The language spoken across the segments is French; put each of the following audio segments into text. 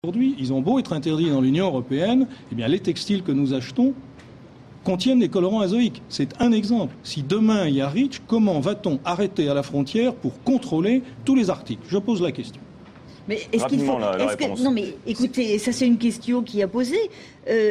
Aujourd'hui, ils ont beau être interdits dans l'Union européenne, eh bien les textiles que nous achetons contiennent des colorants azoïques. C'est un exemple. Si demain il y a REACH, comment va-t-on arrêter à la frontière pour contrôler tous les articles? Je pose la question. Mais est-ce qu'il faut... Non mais écoutez, ça c'est une question qui a posé.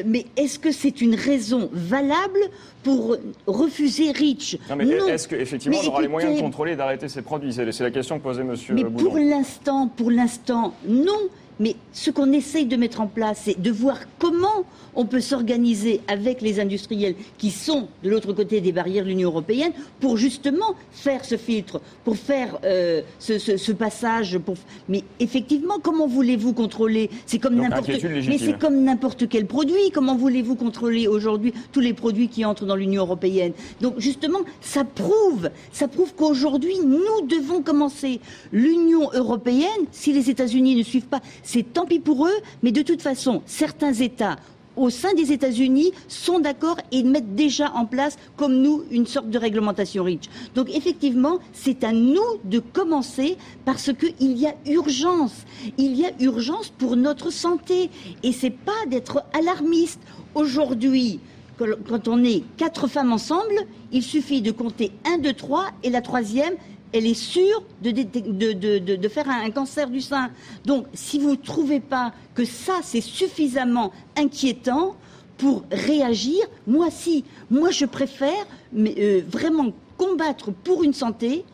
Mais est-ce que c'est une raison valable pour refuser REACH? Non mais est-ce qu'effectivement on aura les moyens de contrôler et d'arrêter ces produits? C'est la question que posait Monsieur Boudon. Mais pour l'instant, non. Mais ce qu'on essaye de mettre en place, c'est de voir comment on peut s'organiser avec les industriels qui sont de l'autre côté des barrières de l'Union européenne pour justement faire ce filtre, pour faire ce passage. Mais effectivement, comment voulez-vous contrôler? C'est comme n'importe quel produit. Comment voulez-vous contrôler aujourd'hui tous les produits qui entrent dans l'Union européenne? Donc justement, ça prouve qu'aujourd'hui, nous devons commencer. L'Union européenne, si les États-Unis ne suivent pas, c'est tant pis pour eux, mais de toute façon, certains États au sein des États-Unis sont d'accord et mettent déjà en place, comme nous, une sorte de réglementation REACH. Donc effectivement, c'est à nous de commencer parce qu'il y a urgence. Il y a urgence pour notre santé. Et c'est pas d'être alarmiste. Aujourd'hui, quand on est 4 femmes ensemble, il suffit de compter 1, 2, 3 et la troisième, elle est sûre de faire un cancer du sein. Donc, si vous ne trouvez pas que ça, c'est suffisamment inquiétant pour réagir, moi, je préfère vraiment combattre pour une santé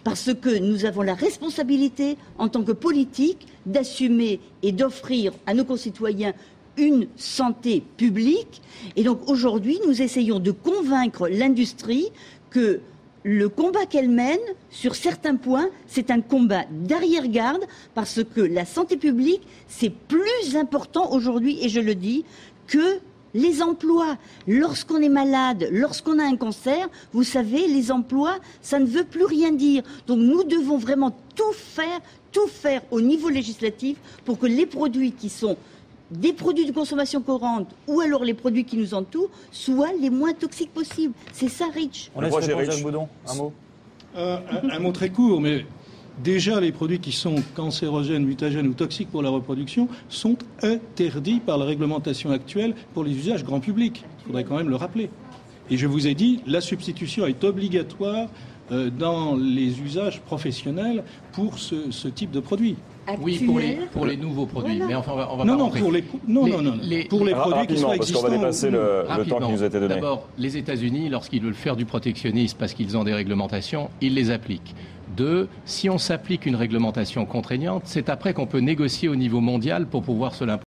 parce que nous avons la responsabilité, en tant que politique, d'assumer et d'offrir à nos concitoyens une santé publique. Et donc, aujourd'hui, nous essayons de convaincre l'industrie que le combat qu'elle mène, sur certains points, c'est un combat d'arrière-garde parce que la santé publique, c'est plus important aujourd'hui, et je le dis, que les emplois. Lorsqu'on est malade, lorsqu'on a un cancer, vous savez, les emplois, ça ne veut plus rien dire. Donc nous devons vraiment tout faire au niveau législatif pour que les produits qui sont des produits de consommation courante ou alors les produits qui nous entourent soient les moins toxiques possibles. C'est ça, REACH. On laisse répondre Jacques Boudon. Un mot. Un mot très court, mais déjà les produits qui sont cancérogènes, mutagènes ou toxiques pour la reproduction sont interdits par la réglementation actuelle pour les usages grand public. Il faudrait quand même le rappeler. Et je vous ai dit, la substitution est obligatoire dans les usages professionnels pour ce type de produits. Oui, pour les nouveaux produits. Voilà. Mais enfin, on va non, pas pour les produits qui sont existants. Parce qu'on va dépasser le temps qui nous a été donné. D'abord, les États-Unis, lorsqu'ils veulent faire du protectionnisme parce qu'ils ont des réglementations, ils les appliquent. 2, si on s'applique une réglementation contraignante, c'est après qu'on peut négocier au niveau mondial pour pouvoir se l'imposer.